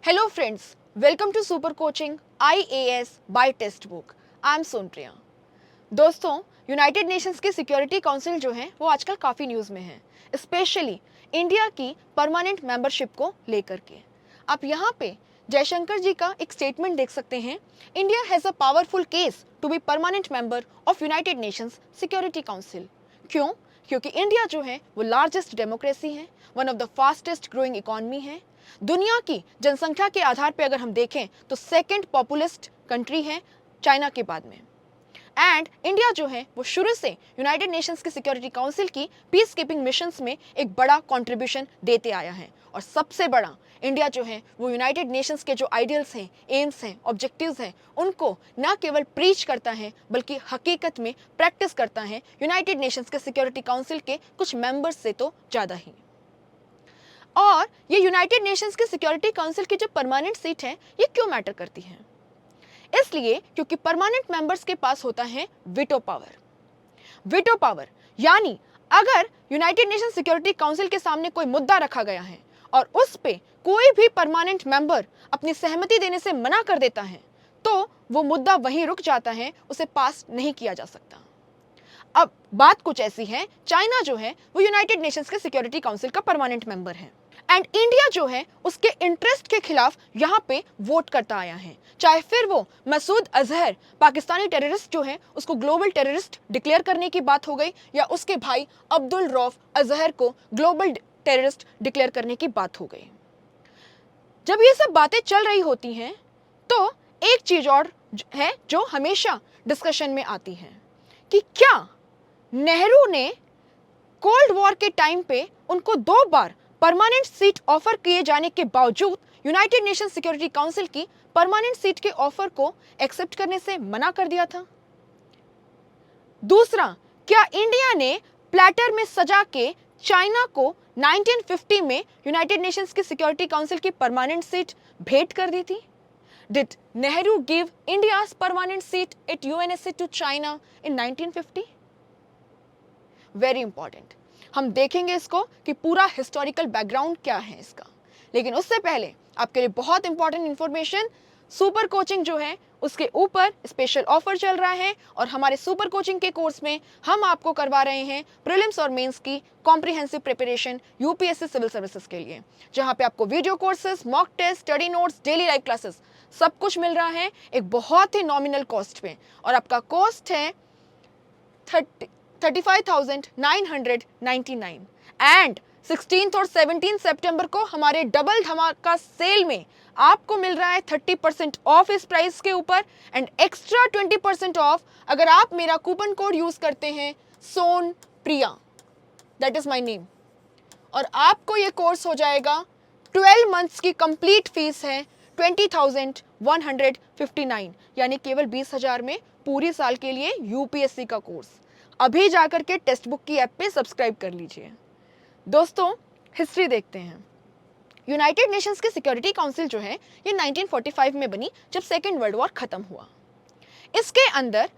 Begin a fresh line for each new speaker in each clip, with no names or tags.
Hello friends, welcome to Super Coaching IAS by text book. I am Sonpriya. दोस्तों, United Nations की security council जो है वो आजकल काफ़ी न्यूज़ में है, स्पेशली इंडिया की परमानेंट मेंबरशिप को लेकर के। आप यहाँ पे जयशंकर जी का एक स्टेटमेंट देख सकते हैं। India has a powerful case to be permanent member of United Nations Security Council. क्यों? क्योंकि इंडिया जो है वो लार्जेस्ट डेमोक्रेसी है, one of the fastest growing economy है। दुनिया की जनसंख्या के आधार पे अगर हम देखें तो सेकंड पॉपुलेस्ट कंट्री है चाइना के बाद में। एंड इंडिया जो है वो शुरू से यूनाइटेड नेशंस की सिक्योरिटी काउंसिल की पीस कीपिंग मिशंस में एक बड़ा कंट्रीब्यूशन देते आया है। और सबसे बड़ा, इंडिया जो है वो यूनाइटेड नेशंस के जो आइडियल्स हैं, एम्स हैं, ऑब्जेक्टिव्स हैं, उनको न केवल प्रीच करता है बल्कि हकीकत में प्रैक्टिस करता है यूनाइटेड नेशंस के सिक्योरिटी काउंसिल के कुछ मेंबर्स से तो ज़्यादा ही। और ये यूनाइटेड नेशंस की सिक्योरिटी काउंसिल की जो परमानेंट सीट है ये क्यों मैटर करती है? इसलिए क्योंकि परमानेंट मेंबर्स के पास होता है वीटो पावर। वीटो पावर यानी अगर यूनाइटेड नेशन सिक्योरिटी काउंसिल के सामने कोई मुद्दा रखा गया है और उस पे कोई भी परमानेंट मेंबर अपनी सहमति देने से मना कर देता है तो वो मुद्दा वहीं रुक जाता है, उसे पास नहीं किया जा सकता। अब बात कुछ ऐसी है, चाइना जो है वो यूनाइटेड नेशंस के सिक्योरिटी काउंसिल का परमानेंट मेंबर है एंड इंडिया जो है उसके इंटरेस्ट के खिलाफ यहाँ पे वोट करता आया है। चाहे फिर वो मसूद अजहर पाकिस्तानी टेररिस्ट जो है उसको ग्लोबल टेररिस्ट डिक्लेयर करने की बात हो गई या उसके भाई अब्दुल रऊफ अजहर को ग्लोबल टेररिस्ट डिक्लेयर करने की बात हो गई। जब ये सब बातें चल रही होती हैं तो एक चीज और है जो हमेशा डिस्कशन में आती है कि क्या नेहरू ने कोल्ड वॉर के टाइम पे उनको 2 बार परमानेंट सीट ऑफर किए जाने के बावजूद यूनाइटेड नेशन सिक्योरिटी काउंसिल की परमानेंट सीट के ऑफर को एक्सेप्ट करने से मना कर दिया था? दूसरा, क्या इंडिया ने प्लेटर में सजा के चाइना को 1950 में यूनाइटेड नेशंस की सिक्योरिटी काउंसिल की परमानेंट सीट भेंट कर दी थी? Did Nehru give India's permanent seat at UNSC to China in 1950? Very important. हम देखेंगे इसको कि पूरा हिस्टोरिकल बैकग्राउंड क्या है इसका, लेकिन उससे पहले आपके लिए बहुत इंपॉर्टेंट इंफॉर्मेशन। सुपर कोचिंग जो है उसके ऊपर स्पेशल ऑफर चल रहा है और हमारे सुपर कोचिंग के कोर्स में हम आपको करवा रहे हैं प्रीलिम्स और मेंस की comprehensive preparation UPSC civil services के लिए, जहां पे आपको video courses, mock test, study notes, daily live classes सब कुछ मिल रहा है एक बहुत ही नॉमिनल कॉस्ट पे। और आपका कॉस्ट है 35,999 एंड 16 और 17 सितंबर को हमारे डबल धमाका सेल में आपको मिल रहा है 30% ऑफ इस प्राइस के ऊपर एंड एक्स्ट्रा 20% ऑफ अगर आप मेरा कूपन कोड यूज करते हैं सोन प्रिया, दैट इज माय नेम, और आपको ये कोर्स हो जाएगा 12 मंथ्स की कंप्लीट फीस है 20,159 यानी केवल 20,000 में पूरी साल के लिए यूपीएससी का कोर्स। अभी जाकर के टेक्स्ट बुक की ऐप पे सब्सक्राइब कर लीजिए। दोस्तों, हिस्ट्री देखते हैं। यूनाइटेड नेशंस की सिक्योरिटी काउंसिल जो है ये 1945 में बनी जब सेकेंड वर्ल्ड वॉर खत्म हुआ। इसके अंदर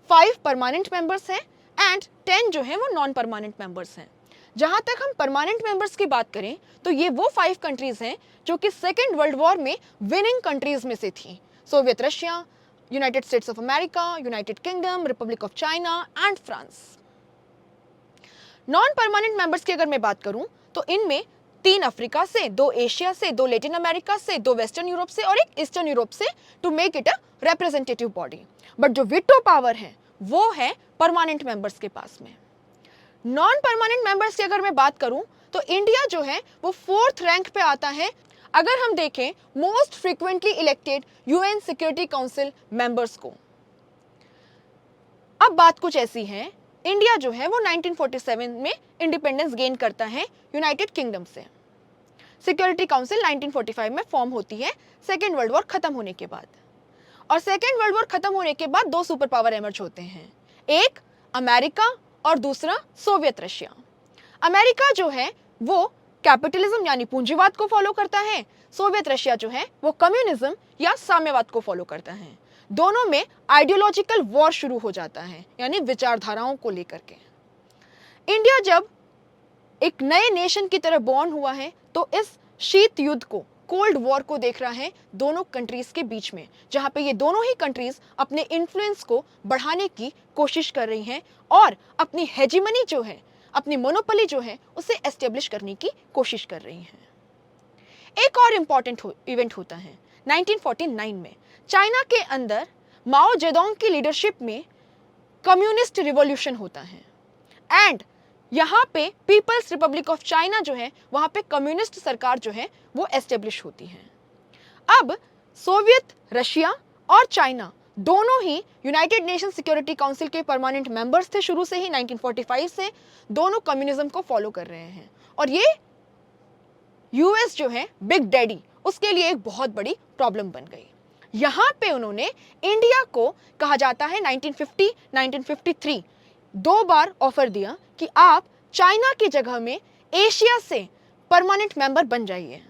5 परमानेंट मेंबर्स हैं एंड 10 जो है वो नॉन परमानेंट मेंबर्स हैं। जहां तक हम परमानेंट मेंबर्स की बात करें तो ये वो 5 कंट्रीज हैं जो कि सेकेंड वर्ल्ड वॉर में विनिंग कंट्रीज में से थी। Soviet Russia, United states of America, United kingdom, Republic of China and France. Non permanent members की अगर मैं बात करूं तो इनमें 3 अफ्रीका से, 2 एशिया से, 2 लैटिन अमेरिका से, 2 वेस्टर्न यूरोप से और एक ईस्टर्न यूरोप से, to make it a representative body. But जो वीटो पावर है वो है परमानेंट मेंबर्स के पास में। नॉन परमानेंट मेंबर्स की अगर मैं बात करूं तो इंडिया जो है वो 4th रैंक पे आता है अगर हम देखें most frequently elected UN security council members को। अब बात कुछ ऐसी है, इंडिया जो है वो 1947 में इंडिपेंडेंस गेन करता है यूनाइटेड किंगडम से। सिक्योरिटी काउंसिल 1945 में फॉर्म होती है सेकेंड वर्ल्ड वॉर खत्म होने के बाद। और सेकेंड वर्ल्ड वॉर खत्म होने के बाद 2 सुपर पावर एमर्ज होते हैं, एक अमेरिका और दूसरा सोवियत रशिया। अमेरिका जो है वो कैपिटलिज्म यानी पूंजीवाद को फॉलो करता है, सोवियत रशिया जो है वो कम्युनिज्म या साम्यवाद को फॉलो करता है। दोनों में आइडियोलॉजिकल वॉर शुरू हो जाता है यानी विचारधाराओं को लेकर के। इंडिया जब एक नए नेशन की तरह बॉर्न हुआ है तो इस शीत युद्ध को कोल्ड वॉर को देख रहा है दोनों कंट्रीज के बीच में, जहां पे ये दोनों ही कंट्रीज अपने इन्फ्लुएंस को बढ़ाने की कोशिश कर रही हैं और अपनी हेजिमनी जो है, अपनी मोनोपोली जो है, उसे एस्टेब्लिश करने की कोशिश कर रही हैं। एक और इंपॉर्टेंट इवेंट होता है 1949 में। चाइना के अंदर माओ जेडोंग की लीडरशिप में कम्युनिस्ट रिवॉल्यूशन होता है एंड यहाँ पे पीपल्स रिपब्लिक ऑफ चाइना जो है, वहाँ पे कम्युनिस्ट सरकार जो है वो एस्टेब्लिश होती है। अब सोवियत रशिया और चाइना दोनों ही यूनाइटेड नेशन सिक्योरिटी काउंसिल के परमानेंट मेंबर्स थे शुरू से ही। 1945 से दोनों कम्युनिज्म को फॉलो कर रहे हैं और ये यूएस जो है बिग डैडी, उसके लिए एक बहुत बड़ी प्रॉब्लम बन गई। यहाँ पे उन्होंने इंडिया को, कहा जाता है 1950 1953, 2 बार ऑफर दिया कि आप चाइना की जगह में एशिया से परमानेंट मेंबर बन जाइए,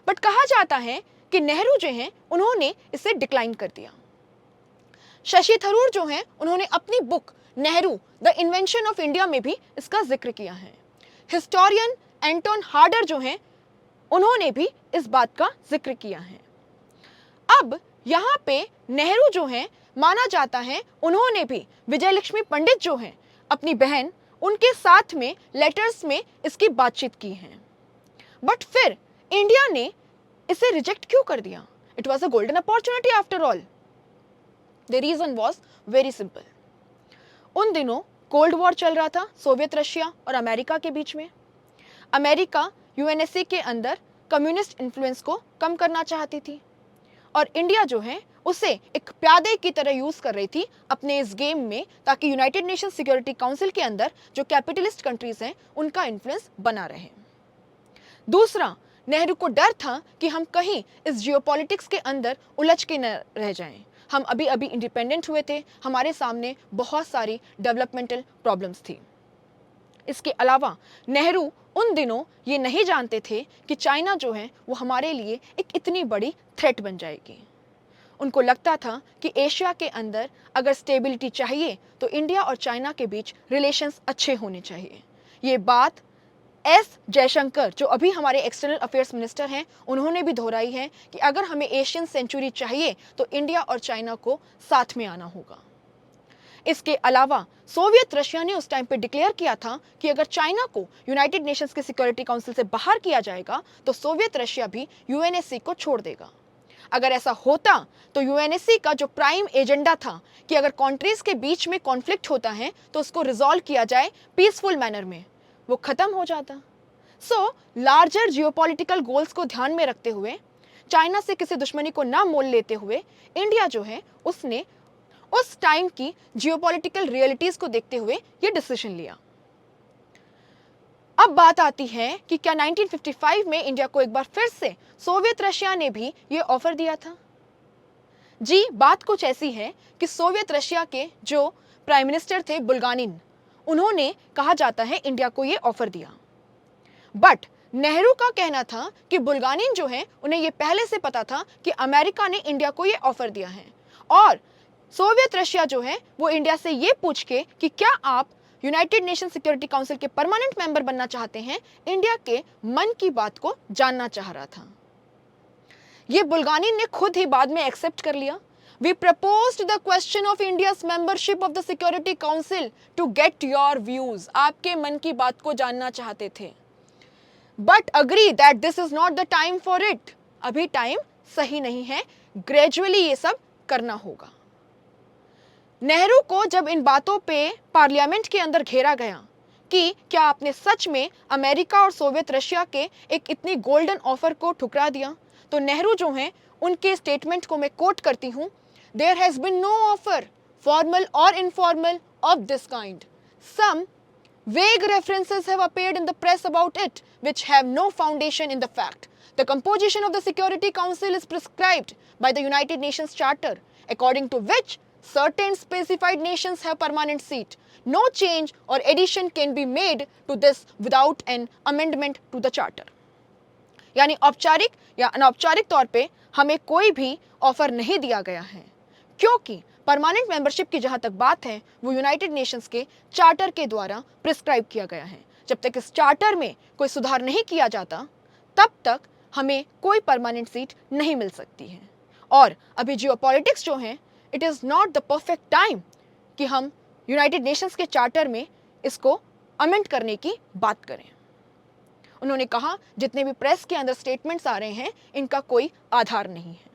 बट कहा जाता है कि नेहरू जो हैं उन्होंने इसे डिक्लाइन कर दिया। शशि थरूर जो हैं उन्होंने अपनी book Nehru the invention of India में भी इसका जिक्र किया है। हिस्टोरियन एंटोन हार्डर जो हैं उन्होंने भी इस बात का जिक्र किया है। अब यहाँ पे नेहरू जो हैं माना जाता है उन्होंने भी विजयलक्ष्मी पंडित जो हैं अपनी बहन, उनके साथ में लेटर्स में इसकी बातचीत की है, बट फिर इंडिया ने इसे रिजेक्ट क्यों कर दिया? It was a golden opportunity after all. The reason was very simple. उन दिनों कोल्ड वॉर चल रहा था सोवियत रशिया और अमेरिका के बीच में। अमेरिका यूएनएससी के अंदर कम्युनिस्ट इन्फ्लुएंस को कम करना चाहती थी और इंडिया जो है उसे एक प्यादे की तरह यूज कर रही थी अपने इस गेम में, ताकि यूनाइटेड नेशन सिक्योरिटी काउंसिल के अंदर जो कैपिटलिस्ट कंट्रीज हैं उनका इन्फ्लुएंस बना रहे। दूसरा, नेहरू को डर था कि हम कहीं इस जियोपॉलिटिक्स के अंदर उलझ के न रह जाएं। हम अभी अभी इंडिपेंडेंट हुए थे, हमारे सामने बहुत सारी डेवलपमेंटल प्रॉब्लम्स थी। इसके अलावा नेहरू उन दिनों ये नहीं जानते थे कि चाइना जो है वो हमारे लिए एक इतनी बड़ी थ्रेट बन जाएगी। उनको लगता था कि एशिया के अंदर अगर स्टेबिलिटी चाहिए तो इंडिया और चाइना के बीच रिलेशंस अच्छे होने चाहिए। ये बात एस जयशंकर जो अभी हमारे एक्सटर्नल अफेयर्स मिनिस्टर हैं उन्होंने भी दोहराई है कि अगर हमें एशियन सेंचुरी चाहिए तो इंडिया और चाइना को साथ में आना होगा। इसके अलावा सोवियत रशिया ने उस टाइम पे डिक्लेयर किया था कि अगर चाइना को यूनाइटेड नेशंस के सिक्योरिटी काउंसिल से बाहर किया जाएगा तो सोवियत रशिया भी यूएनएससी को छोड़ देगा। अगर ऐसा होता तो यूएनएससी का जो प्राइम एजेंडा था कि अगर कंट्रीज के बीच में कॉन्फ्लिक्ट होता है तो उसको रिजॉल्व किया जाए पीसफुल मैनर में, वो खत्म हो जाता। सो लार्जर जियोपॉलिटिकल गोल्स को ध्यान में रखते हुए, चाइना से किसी दुश्मनी को ना मोल लेते हुए, इंडिया जो है उसने उस टाइम की जियोपॉलिटिकल रियलिटीज को देखते हुए ये डिसीजन लिया। अब बात आती है कि क्या 1955 में इंडिया को एक बार फिर से सोवियत रशिया ने भी ये ऑफर दिया था? जी, बात कुछ ऐसी है कि सोवियत रशिया के जो प्राइम मिनिस्टर थे बुल्गानिन, उन्होंने कहा जाता है इंडिया को ये ऑफर दिया, बट नेहरू का कहना था कि बुल्गानिन जो है उन्हें ये पहले से पता था कि अमेरिका ने इंडिया को ये ऑफर दिया है और सोवियत रशिया जो है वो इंडिया से ये पूछ के कि क्या आप यूनाइटेड नेशन सिक्योरिटी काउंसिल के परमानेंट मेंबर बनना चाहते हैं, इंडिया के मन की बात को जानना चाह रहा था। ये बुल्गानिन ने खुद ही बाद में एक्सेप्ट कर लिया। We proposed the question of India's membership of the Security Council to get your views. आपके मन की बात को जानना चाहते थे, but agree that this is not the time for it. अभी टाइम सही नहीं है, ग्रेजुअली ये सब करना होगा। नेहरू को जब इन बातों पे पार्लियामेंट के अंदर घेरा गया कि क्या आपने सच में अमेरिका और सोवियत रशिया के एक इतनी गोल्डन ऑफर को ठुकरा दिया, तो नेहरू जो हैं उनके स्टेटमेंट को मैं कोट करती हूं, there has been no offer formal और informal of this kind. Some vague references have appeared in the press about it which have no foundation in the fact. The composition of the Security Council is prescribed by the United Nations Charter, according to which certain specified nations have permanent seat. No change or addition can be made to this without an amendment to the charter. यानी औपचारिक या अनौपचारिक तौर पे हमें कोई भी offer नहीं दिया गया है, क्योंकि परमानेंट मेंबरशिप की जहां तक बात है वो यूनाइटेड नेशंस के चार्टर के द्वारा प्रिस्क्राइब किया गया है। जब तक इस चार्टर में कोई सुधार नहीं किया जाता तब तक हमें कोई परमानेंट सीट नहीं मिल सकती है। और अभी जियोपॉलिटिक्स जो है, it is not the perfect time कि हम यूनाइटेड नेशंस के चार्टर में इसको अमेंड करने की बात करें। उन्होंने कहा जितने भी प्रेस के अंदर स्टेटमेंट्स आ रहे हैं इनका कोई आधार नहीं है।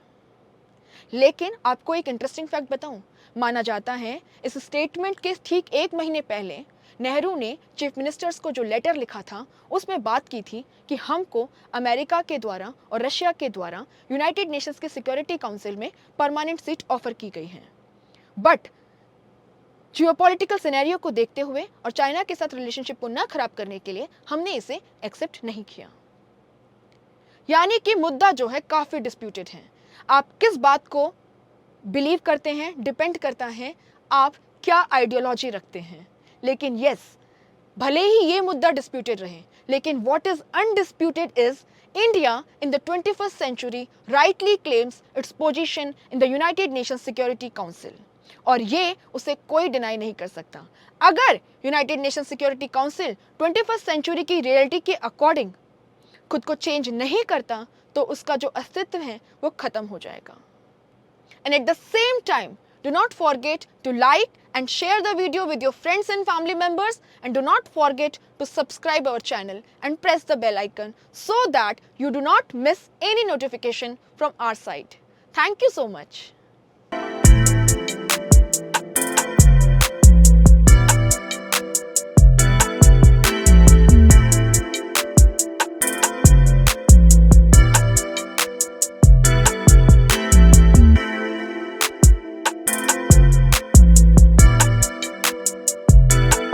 लेकिन आपको एक इंटरेस्टिंग फैक्ट बताऊं, माना जाता है इस स्टेटमेंट के ठीक 1 महीने पहले नेहरू ने चीफ मिनिस्टर्स को जो लेटर लिखा था उसमें बात की थी कि हमको अमेरिका के द्वारा और रशिया के द्वारा यूनाइटेड नेशंस के सिक्योरिटी काउंसिल में परमानेंट सीट ऑफर की गई है। बट जियोपॉलिटिकल सिनेरियो को देखते हुए और चाइना के साथ रिलेशनशिप को ना खराब करने के लिए हमने इसे एक्सेप्ट नहीं किया। यानी कि मुद्दा जो है काफी डिस्प्यूटेड है। आप किस बात को बिलीव करते हैं डिपेंड करता है आप क्या आइडियोलॉजी रखते हैं। लेकिन यस, भले ही ये मुद्दा डिस्प्यूटेड रहे, लेकिन what is undisputed is India in the 21st century rightly claims its position in the United Nations Security Council, और ये उसे कोई डिनाई नहीं कर सकता। अगर United Nation Security Council 21st century की रियलिटी के अकॉर्डिंग खुद को चेंज नहीं करता तो उसका जो अस्तित्व है वो खत्म हो जाएगा। And at the same time, do not forget to like and share the video with your friends and family members, and do not forget to subscribe our channel and press the bell icon so that you do not miss any notification from our side. Thank you so much.